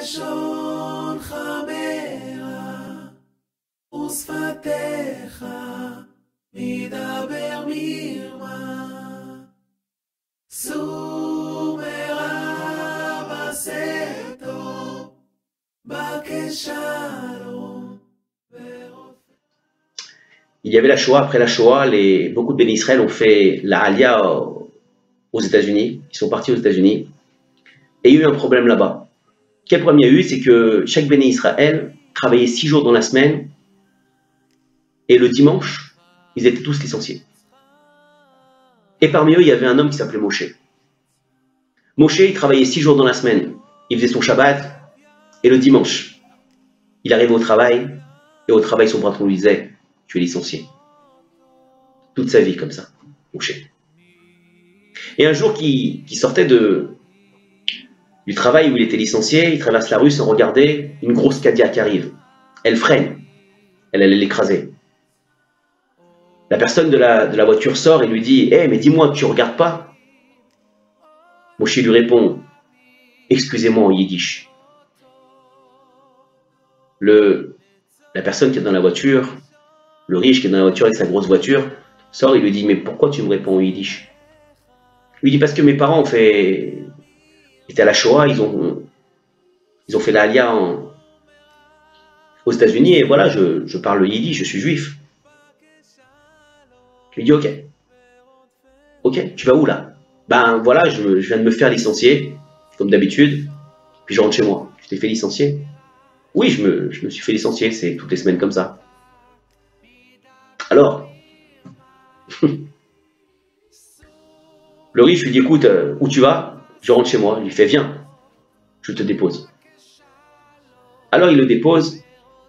לשונך מרע ושפתיך מדבר מרמה. סור מרע ועשה טוב, בקש שלום. Il y avait la Shoah. Après la Shoah, beaucoup de bénis Israël ont fait la Aliyah aux États-Unis. Ils sont partis aux États-Unis. Et il y a eu un problème là-bas. Quel problème il y a eu? C'est que chaque béni Israël travaillait 6 jours dans la semaine. Et le dimanche, ils étaient tous licenciés. Et parmi eux, il y avait un homme qui s'appelait Moshe. Moshe, il travaillait 6 jours dans la semaine. Il faisait son Shabbat. Et le dimanche, il arrivait au travail. Et au travail, son patron lui disait: tu es licencié. Toute sa vie comme ça, Moshe. Et un jour qui sortait du travail où il était licencié, il traverse la rue sans regarder, une grosse Cadillac arrive. Elle freine. Elle allait l'écraser. La personne de la voiture sort et lui dit: hey, mais dis-moi, tu ne regardes pas? Moshe lui répond: excusez-moi en yiddish. La personne qui est dans la voiture, le riche qui est dans la voiture avec sa grosse voiture, sort et lui dit: mais pourquoi tu me réponds en yiddish? Il lui dit: parce que mes parents étaient à la Shoah, ils ont fait la Aliyah aux États-Unis, et voilà, je parle le yiddish, je suis juif. Je lui dis: ok, tu vas où là? Ben voilà, je viens de me faire licencier, comme d'habitude, puis je rentre chez moi. Tu t'es fait licencier? Oui, je me suis fait licencier, c'est toutes les semaines comme ça. Alors, le riche lui dit: écoute, où tu vas? Je rentre chez moi. Il lui fait: viens, je te dépose. Alors il le dépose.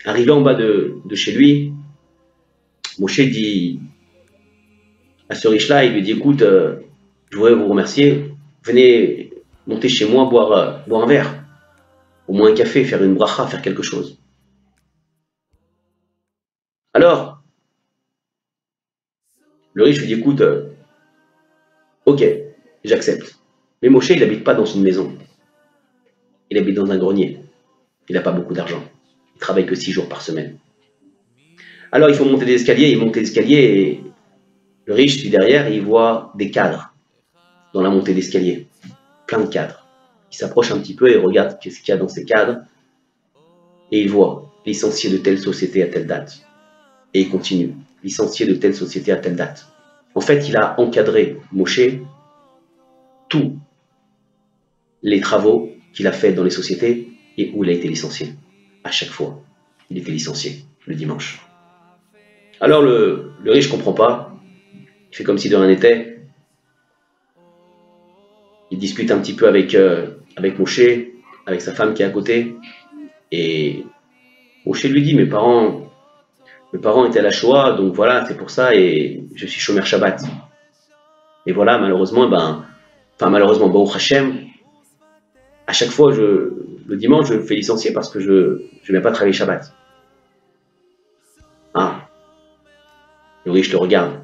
Arrivé en bas de chez lui, Moshe dit à ce riche-là, il lui dit: écoute, je voudrais vous remercier. Venez monter chez moi, boire un verre, au moins un café, faire une bracha, faire quelque chose. Alors, le riche lui dit: écoute, ok, j'accepte. Mais Moshe, il n'habite pas dans une maison. Il habite dans un grenier. Il n'a pas beaucoup d'argent. Il travaille que 6 jours par semaine. Alors, il faut monter des escaliers. Il monte les escaliers et le riche, lui derrière, il voit des cadres dans la montée d'escalier. Plein de cadres. Il s'approche un petit peu et regarde qu'est-ce qu'il y a dans ces cadres. Et il voit: licencié de telle société à telle date. Et il continue: licencié de telle société à telle date. En fait, il a encadré, Moshe, tous les travaux qu'il a fait dans les sociétés et où il a été licencié. À chaque fois, il était licencié le dimanche. Alors le riche ne comprend pas. Il fait comme si de rien n'était. Il discute un petit peu avec Moshe, avec sa femme qui est à côté. Et Moshe lui dit: mes parents étaient à la Shoah, donc voilà, c'est pour ça, et je suis chômeur Shabbat. Et voilà, malheureusement, malheureusement, Baruch Hashem, à chaque fois, le dimanche, je me fais licencier parce que je ne viens pas travailler Shabbat. Ah, le riche le regarde.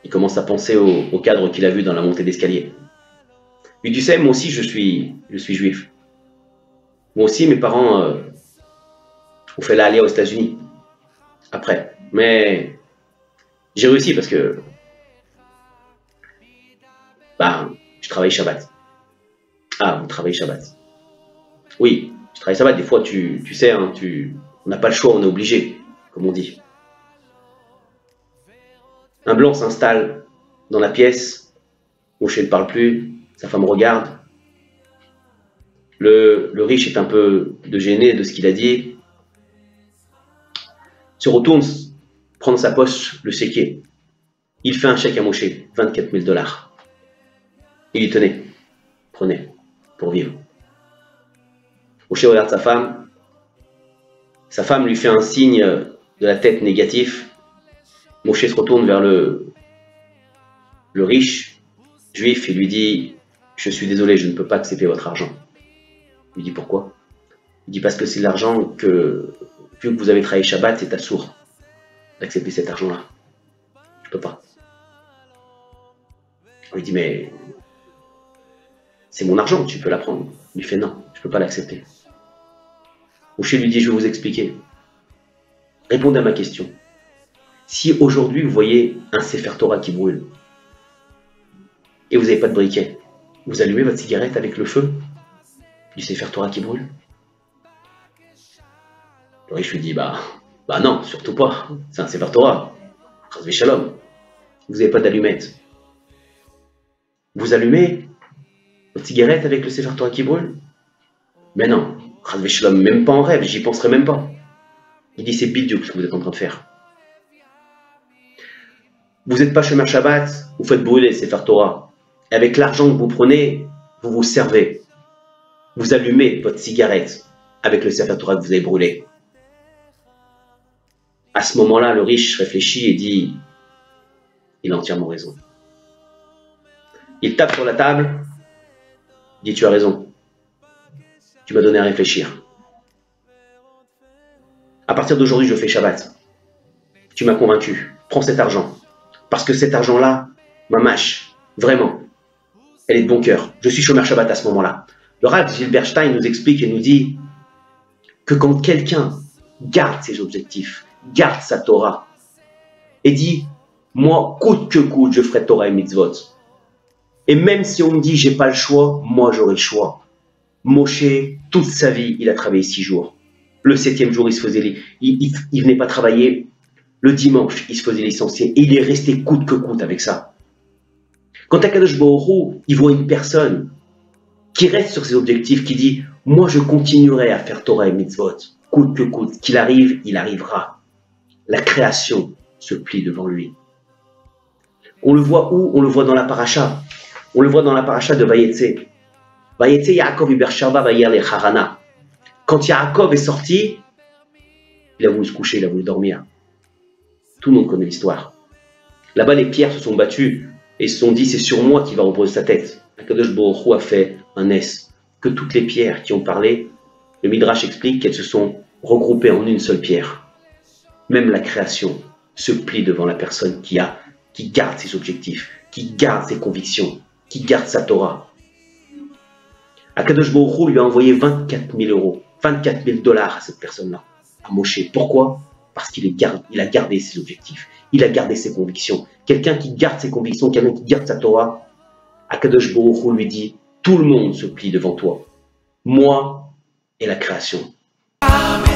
Il commence à penser au cadre qu'il a vu dans la montée d'escalier. Puis tu sais, moi aussi, je suis juif. Moi aussi, mes parents ont fait la Aliyah aux États-Unis. Après. Mais j'ai réussi parce que je travaille Shabbat. Ah, vous travaillez Shabbat. Oui, je travaille Shabbat. Des fois, tu sais, hein, on n'a pas le choix, on est obligé, comme on dit. Un blanc s'installe dans la pièce. Moshe ne parle plus. Sa femme regarde. Le riche est un peu gêné de ce qu'il a dit. Se retourne, prend dans sa poche le chéquier. Il fait un chèque à Moshe, 24 000 $. Il lui tenait, prenez, pour vivre. Moshe regarde sa femme. Sa femme lui fait un signe de la tête négatif. Moshe se retourne vers le riche juif et lui dit: je suis désolé, je ne peux pas accepter votre argent. Il lui dit: pourquoi? Il dit: parce que c'est l'argent que, vu que vous avez travaillé Shabbat, c'est assourd d'accepter cet argent-là. Je peux pas. Il lui dit: mais c'est mon argent, tu peux la prendre. Il lui fait: non, je peux pas l'accepter. Moshe lui dit, je vais vous expliquer. Répondez à ma question. Si aujourd'hui vous voyez un Sefer Torah qui brûle, et vous n'avez pas de briquet, vous allumez votre cigarette avec le feu du Sefer Torah qui brûle? Le riche lui dit, bah non, surtout pas, c'est un Sefer Torah. Chas Shalom. Vous n'avez pas d'allumette. Vous allumez votre cigarette avec le Sefer Torah qui brûle? Mais non, Chas Shalom, même pas en rêve, j'y penserai même pas. Il dit, c'est bidiouk ce que vous êtes en train de faire. Vous n'êtes pas Shomer Shabbat, vous faites brûler Sefer Torah. Et avec l'argent que vous prenez, vous vous servez. Vous allumez votre cigarette avec le Sefer Torah que vous avez brûlé. À ce moment-là, le riche réfléchit et dit, il a entièrement raison. Il tape sur la table, dit, tu as raison. Tu m'as donné à réfléchir. À partir d'aujourd'hui, je fais Shabbat. Tu m'as convaincu. Prends cet argent. Parce que cet argent-là, ma mâche, vraiment, elle est de bon cœur. Je suis Shomer Shabbat à ce moment-là. Le Rav Gilbert Stein nous explique et nous dit que quand quelqu'un garde ses objectifs, garde sa Torah, et dit, moi, coûte que coûte, je ferai Torah et mitzvot. Et même si on me dit, j'ai pas le choix, moi, j'aurai le choix. Moshe, toute sa vie, il a travaillé 6 jours. Le 7e jour, il venait pas travailler. Le dimanche, il se faisait licencier. Et il est resté coûte que coûte avec ça. Quand Akadosh Baruch Hu, il voit une personne qui reste sur ses objectifs, qui dit, moi, je continuerai à faire Torah et mitzvot, coûte que coûte. Qu'il arrive, il arrivera. La création se plie devant lui. On le voit où? On le voit dans la paracha. On le voit dans la paracha de Vayetse. Vayetse Yaakov Ibershava Vayer le Harana. Quand Yaakov est sorti, il a voulu se coucher, il a voulu dormir. Tout le monde connaît l'histoire. Là-bas, les pierres se sont battues et se sont dit, c'est sur moi qui va reposer sa tête. Akadosh Baruch Hu a fait un S. Que toutes les pierres qui ont parlé, le Midrash explique qu'elles se sont regroupées en une seule pierre. Même la création se plie devant la personne qui garde ses objectifs, qui garde ses convictions, qui garde sa Torah. Akadosh Baruch Hu lui a envoyé 24 000 euros, 24 000 $ à cette personne-là, à Moshe. Pourquoi? Parce qu'il a gardé ses objectifs, il a gardé ses convictions. Quelqu'un qui garde ses convictions, quelqu'un qui garde sa Torah, Akadosh Baruch Hu lui dit, tout le monde se plie devant toi, moi et la création. Amen.